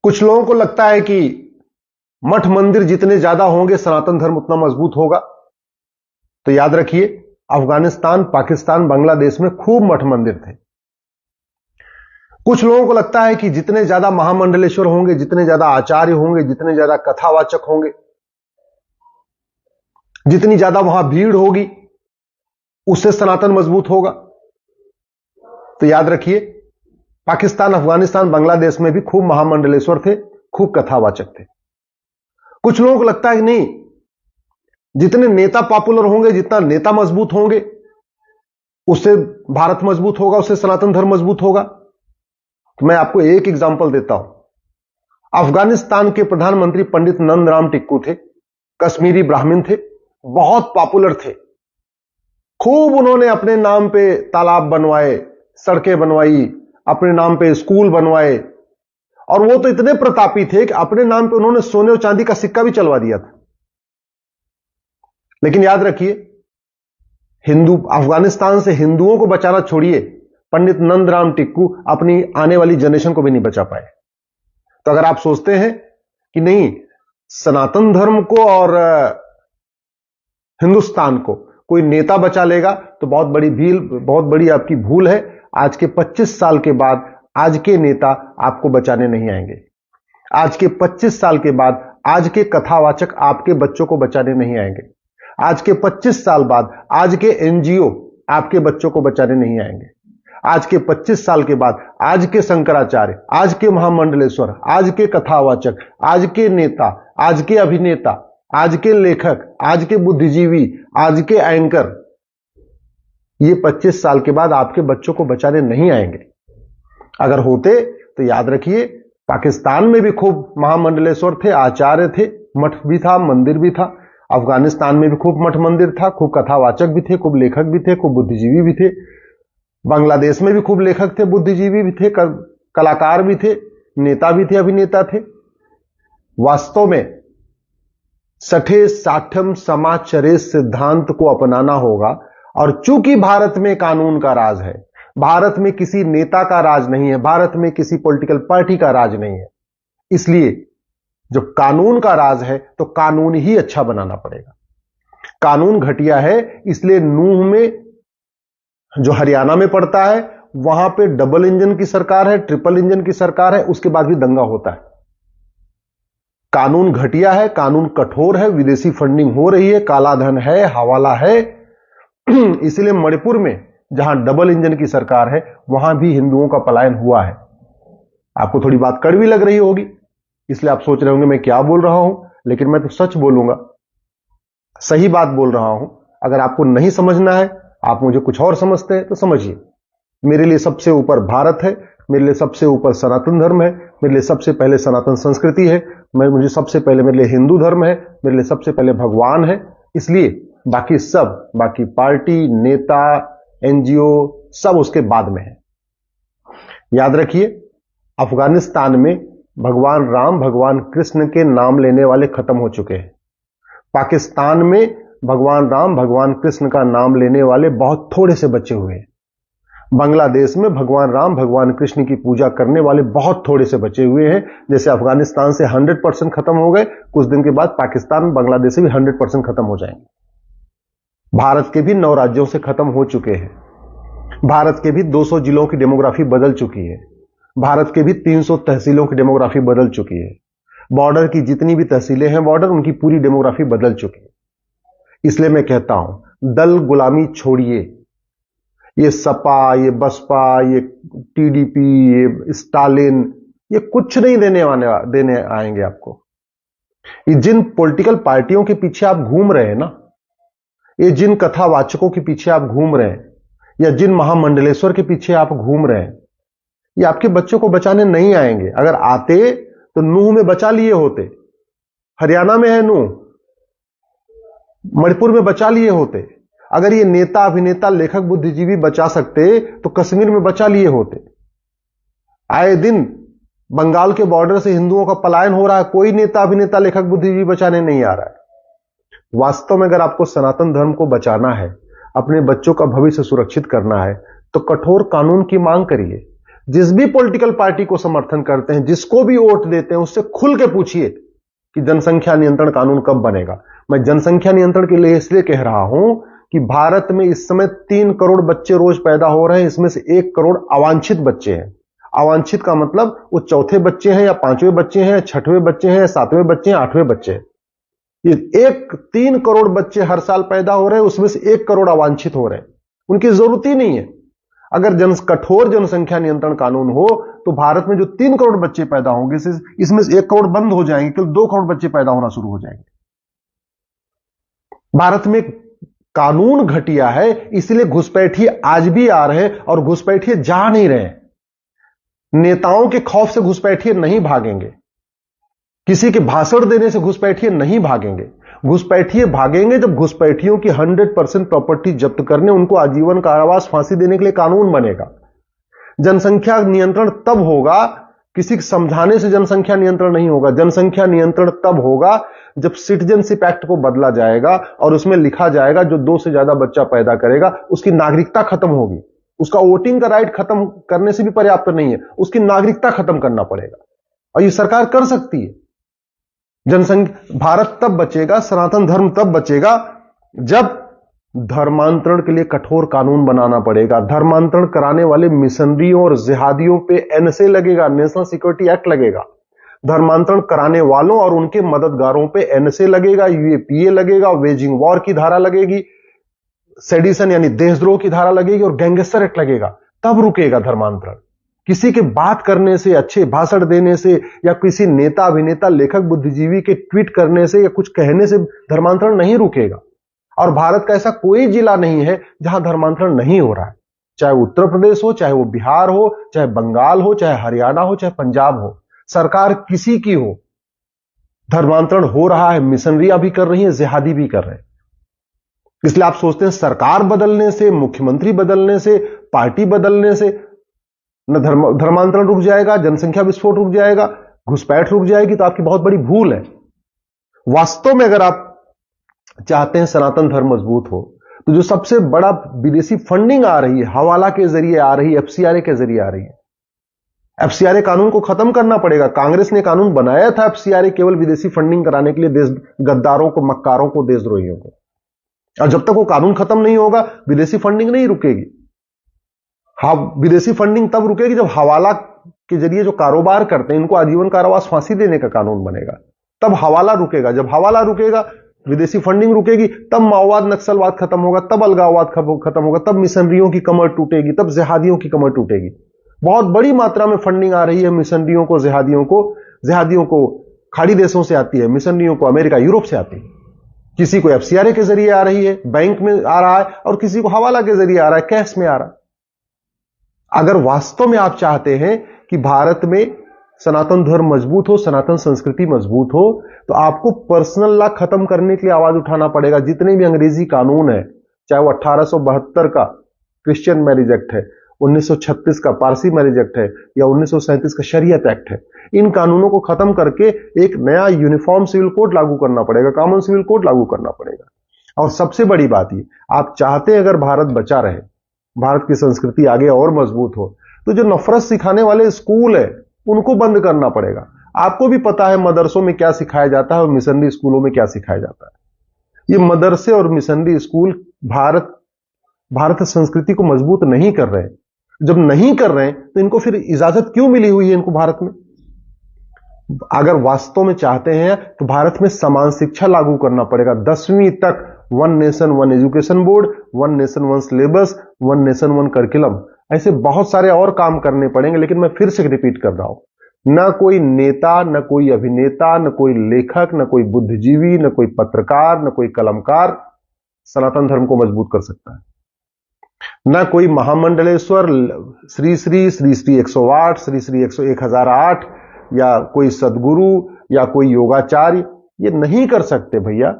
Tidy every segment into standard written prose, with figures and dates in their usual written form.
कुछ लोगों को लगता है कि मठ मंदिर जितने ज्यादा होंगे सनातन धर्म उतना मजबूत होगा। तो याद रखिए, अफगानिस्तान, पाकिस्तान, बांग्लादेश में खूब मठ मंदिर थे। कुछ लोगों को लगता है कि जितने ज्यादा महामंडलेश्वर होंगे, जितने ज्यादा आचार्य होंगे, जितने ज्यादा कथावाचक होंगे, जितनी ज्यादा वहां भीड़ होगी, उससे सनातन मजबूत होगा। तो याद रखिए, पाकिस्तान, अफगानिस्तान, बांग्लादेश में भी खूब महामंडलेश्वर थे, खूब कथावाचक थे। कुछ लोगों को लगता है कि नहीं, जितने नेता पॉपुलर होंगे, जितना नेता मजबूत होंगे, उससे भारत मजबूत होगा, उससे सनातन धर्म मजबूत होगा। तो मैं आपको एक एग्जांपल देता हूं। अफगानिस्तान के प्रधानमंत्री पंडित नंदराम टिक्कू थे, कश्मीरी ब्राह्मण थे, बहुत पॉपुलर थे। खूब उन्होंने अपने नाम पे तालाब बनवाए, सड़कें बनवाई, अपने नाम पे स्कूल बनवाए, और वो तो इतने प्रतापी थे कि अपने नाम पे उन्होंने सोने और चांदी का सिक्का भी चलवा दिया था। लेकिन याद रखिए, अफगानिस्तान से हिंदुओं को बचाना छोड़िए, पंडित नंदराम टिक्कू अपनी आने वाली जनरेशन को भी नहीं बचा पाए। तो अगर आप सोचते हैं कि नहीं, सनातन धर्म को और हिंदुस्तान को कोई नेता बचा लेगा, तो बहुत बड़ी आपकी भूल है। आज के 25 साल के बाद आज के नेता आपको बचाने नहीं आएंगे। आज के 25 साल के बाद आज के कथावाचक आपके बच्चों को बचाने नहीं आएंगे। आज के 25 साल बाद आज के एनजीओ आपके बच्चों को बचाने नहीं आएंगे। आज के 25 साल के बाद आज के शंकराचार्य, आज के महामंडलेश्वर, आज के कथावाचक, आज के नेता, आज के अभिनेता, आज के लेखक, आज के बुद्धिजीवी, आज के एंकर, ये 25 साल के बाद आपके बच्चों को बचाने नहीं आएंगे। अगर होते तो याद रखिए, पाकिस्तान में भी खूब महामंडलेश्वर थे, आचार्य थे, मठ भी था, मंदिर भी था। अफगानिस्तान में भी खूब मठ मंदिर था, खूब कथावाचक भी थे, खूब लेखक भी थे, खूब बुद्धिजीवी भी थे। बांग्लादेश में भी खूब लेखक थे, बुद्धिजीवी भी थे, कलाकार भी थे, नेता भी थे, अभिनेता थे। वास्तव में सठे साठम समाचरे सिद्धांत को अपनाना होगा। और चूंकि भारत में कानून का राज है, भारत में किसी नेता का राज नहीं है, भारत में किसी पॉलिटिकल पार्टी का राज नहीं है, इसलिए जब कानून का राज है तो कानून ही अच्छा बनाना पड़ेगा। कानून घटिया है, इसलिए नूह में, जो हरियाणा में पड़ता है, वहां पे डबल इंजन की सरकार है, ट्रिपल इंजन की सरकार है, उसके बाद भी दंगा होता है। कानून घटिया है, कानून कठोर है, विदेशी फंडिंग हो रही है, काला धन है, हवाला है। इसलिए मणिपुर में जहां डबल इंजन की सरकार है, वहां भी हिंदुओं का पलायन हुआ है। आपको थोड़ी बात कड़वी लग रही होगी, इसलिए आप सोच रहे होंगे मैं क्या बोल रहा हूं, लेकिन मैं तो सच बोलूंगा, सही बात बोल रहा हूं। अगर आपको नहीं समझना है, आप मुझे कुछ और समझते हैं, तो समझिए। मेरे लिए सबसे ऊपर भारत है, मेरे लिए सबसे ऊपर सनातन धर्म है, मेरे लिए सबसे पहले सनातन संस्कृति है, मुझे सबसे पहले मेरे लिए हिंदू धर्म है, मेरे लिए सबसे पहले भगवान है। इसलिए बाकी पार्टी, नेता, एनजीओ सब उसके बाद में है। याद रखिए, अफगानिस्तान में भगवान राम, भगवान कृष्ण के नाम लेने वाले खत्म हो चुके हैं। पाकिस्तान में भगवान राम, भगवान कृष्ण का नाम लेने वाले बहुत थोड़े से बचे हुए हैं। बांग्लादेश में भगवान राम, भगवान कृष्ण की पूजा करने वाले बहुत थोड़े से बचे हुए हैं। जैसे अफगानिस्तान से 100% खत्म हो गए, कुछ दिन के बाद पाकिस्तान, बांग्लादेश से भी 100% खत्म हो जाएंगे। भारत के भी 9 राज्यों से खत्म हो चुके हैं। भारत के भी 200 जिलों की डेमोग्राफी बदल चुकी है। भारत के भी 300 तहसीलों की डेमोग्राफी बदल चुकी है। बॉर्डर की जितनी भी तहसीलें हैं, बॉर्डर, उनकी पूरी डेमोग्राफी बदल चुकी है। इसलिए मैं कहता हूं, दल गुलामी छोड़िए। ये सपा, ये बसपा, ये टीडीपी, ये स्टालिन, ये कुछ नहीं देने आएंगे आपको। ये जिन पॉलिटिकल पार्टियों के पीछे आप घूम रहे हैं ना, ये जिन कथावाचकों के पीछे आप घूम रहे हैं, या जिन महामंडलेश्वर के पीछे आप घूम रहे हैं, ये आपके बच्चों को बचाने नहीं आएंगे। अगर आते तो नूह में बचा लिए होते। हरियाणा में है नूह, मणिपुर में बचा लिए होते। अगर ये नेता, अभिनेता, लेखक, बुद्धिजीवी बचा सकते तो कश्मीर में बचा लिए होते। आए दिन बंगाल के बॉर्डर से हिंदुओं का पलायन हो रहा है, कोई नेता, अभिनेता, लेखक, बुद्धिजीवी बचाने नहीं आ रहा है। वास्तव में अगर आपको सनातन धर्म को बचाना है, अपने बच्चों का भविष्य सुरक्षित करना है, तो कठोर कानून की मांग करिए। जिस भी पॉलिटिकल पार्टी को समर्थन करते हैं, जिसको भी वोट देते हैं, उससे खुल के पूछिए कि जनसंख्या नियंत्रण कानून कब बनेगा। मैं जनसंख्या नियंत्रण के लिए इसलिए कह रहा हूं कि भारत में इस समय 3 करोड़ बच्चे रोज पैदा हो रहे हैं, इसमें से 1 करोड़ अवांछित बच्चे हैं। अवांछित का मतलब वो चौथे बच्चे हैं या 5वें बच्चे हैं, 6वें बच्चे हैं, 7वें बच्चे हैं, 8वें बच्चे हैं। ये 3 करोड़ बच्चे हर साल पैदा हो रहे हैं, उसमें से 1 करोड़ अवांछित हो रहे हैं, उनकी जरूरत ही नहीं है। अगर कठोर जनसंख्या नियंत्रण कानून हो तो भारत में जो 3 करोड़ बच्चे पैदा होंगे, इसमें से 1 करोड़ बंद हो जाएंगे, केवल 2 करोड़ बच्चे पैदा होना शुरू हो जाएंगे। भारत में कानून घटिया है, इसलिए घुसपैठिए आज भी आ रहे हैं और घुसपैठिए जा नहीं रहे। नेताओं के खौफ से घुसपैठिए नहीं भागेंगे, किसी के भाषण देने से घुसपैठिए नहीं भागेंगे। घुसपैठिए भागेंगे जब घुसपैठियों की 100% प्रॉपर्टी जब्त करने, उनको आजीवन कारावास, फांसी देने के लिए कानून बनेगा। जनसंख्या नियंत्रण तब होगा, किसी के समझाने से जनसंख्या नियंत्रण नहीं होगा। जनसंख्या नियंत्रण तब होगा जब सिटीजनशिप एक्ट को बदला जाएगा और उसमें लिखा जाएगा जो 2 से ज्यादा बच्चा पैदा करेगा उसकी नागरिकता खत्म होगी। उसका वोटिंग का राइट खत्म करने से भी पर्याप्त नहीं है, उसकी नागरिकता खत्म करना पड़ेगा, और ये सरकार कर सकती है। जनसंख्या भारत तब बचेगा, सनातन धर्म तब बचेगा जब धर्मांतरण के लिए कठोर कानून बनाना पड़ेगा। धर्मांतरण कराने वाले मिशनरियों और जिहादियों पे एनएसए लगेगा, नेशनल सिक्योरिटी एक्ट लगेगा। धर्मांतरण कराने वालों और उनके मददगारों पे एनएसए लगेगा, यूएपीए लगेगा, वेजिंग वॉर की धारा लगेगी, सेडिशन यानी देशद्रोह की धारा लगेगी और गैंगस्टर एक्ट लगेगा। तब रुकेगा धर्मांतरण। किसी के बात करने से, अच्छे भाषण देने से, या किसी नेता, अभिनेता, लेखक, बुद्धिजीवी के ट्वीट करने से या कुछ कहने से धर्मांतरण नहीं रुकेगा। और भारत का ऐसा कोई जिला नहीं है जहां धर्मांतरण नहीं हो रहा है, चाहे उत्तर प्रदेश हो, चाहे वो बिहार हो, चाहे बंगाल हो, चाहे हरियाणा हो, चाहे पंजाब हो, सरकार किसी की हो, धर्मांतरण हो रहा है। मिशनरियां भी कर रही हैं, जिहादी भी कर रहे हैं। इसलिए आप सोचते हैं सरकार बदलने से, मुख्यमंत्री बदलने से, पार्टी बदलने से न धर्मांतरण रुक जाएगा, जनसंख्या विस्फोट रुक जाएगा, घुसपैठ रुक जाएगी, तो आपकी बहुत बड़ी भूल है। वास्तव में अगर आप चाहते हैं सनातन धर्म मजबूत हो, तो जो सबसे बड़ा विदेशी फंडिंग आ रही है, हवाला के जरिए आ रही है, एफसीआरए के जरिए आ रही है, एफसीआरए कानून को खत्म करना पड़ेगा। कांग्रेस ने कानून बनाया था एफसीआरए केवल विदेशी फंडिंग कराने के लिए, देश गद्दारों को, मक्कारों को, देशद्रोहियों को। और जब तक वो कानून खत्म नहीं होगा, विदेशी फंडिंग नहीं रुकेगी। हाँ, विदेशी फंडिंग तब रुकेगी जब हवाला के जरिए जो कारोबार करते हैं, इनको आजीवन कारावास, फांसी देने का कानून बनेगा, तब हवाला रुकेगा। जब हवाला रुकेगा, विदेशी फंडिंग रुकेगी, तब माओवाद, नक्सलवाद खत्म होगा, तब अलगाववाद खत्म होगा, तब मिशनरियों की कमर टूटेगी, तब जिहादियों की कमर टूटेगी। बहुत बड़ी मात्रा में फंडिंग आ रही है मिशनरियों को, जिहादियों को खाड़ी देशों से आती है, मिशनरियों को अमेरिका, यूरोप से आती है। किसी को एफसीआरए के जरिए आ रही है, बैंक में आ रहा है, और किसी को हवाला के जरिए आ रहा है, कैश में आ रहा है। अगर वास्तव में आप चाहते हैं कि भारत में सनातन धर्म मजबूत हो, सनातन संस्कृति मजबूत हो, तो आपको पर्सनल लॉ खत्म करने के लिए आवाज उठाना पड़ेगा। जितने भी अंग्रेजी कानून है, चाहे वो 1872 का क्रिश्चियन मैरिज एक्ट है, 1936 का पारसी मैरिज एक्ट है, या 1937 का शरीयत एक्ट है, इन कानूनों को खत्म करके एक नया यूनिफॉर्म सिविल कोड लागू करना पड़ेगा, कॉमन सिविल कोड लागू करना पड़ेगा। और सबसे बड़ी बात ये, आप चाहते हैं अगर भारत बचा रहे, भारत की संस्कृति आगे और मजबूत हो, तो जो नफरत सिखाने वाले स्कूल है उनको बंद करना पड़ेगा। आपको भी पता है मदरसों में क्या सिखाया जाता है और मिशनरी स्कूलों में क्या सिखाया जाता है। ये मदरसे और मिशनरी स्कूल भारत संस्कृति को मजबूत नहीं कर रहे हैं। जब नहीं कर रहे हैं तो इनको फिर इजाजत क्यों मिली हुई है इनको भारत में? अगर वास्तव में चाहते हैं तो भारत में समान शिक्षा लागू करना पड़ेगा। 10वीं तक 1 nation 1 education board, 1 nation 1 syllabus, 1 nation 1 curriculum, ऐसे बहुत सारे और काम करने पड़ेंगे। लेकिन मैं फिर से रिपीट कर रहा हूं, न कोई नेता, न कोई अभिनेता, न कोई लेखक, न कोई बुद्धिजीवी, न कोई पत्रकार, न कोई कलमकार सनातन धर्म को मजबूत कर सकता है। न कोई महामंडलेश्वर, श्री श्री 108, श्री श्री 1008, या कोई सदगुरु या कोई योगाचार्य, ये नहीं कर सकते भैया।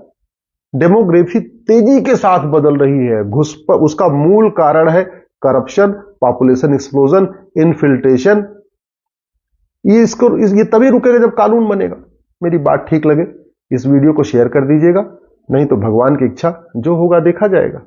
डेमोग्राफी तेजी के साथ बदल रही है, उसका मूल कारण है करप्शन, पॉपुलेशन एक्सप्लोजन, इनफिल्ट्रेशन। ये तभी रुकेगा जब कानून बनेगा। मेरी बात ठीक लगे इस वीडियो को शेयर कर दीजिएगा, नहीं तो भगवान की इच्छा, जो होगा देखा जाएगा।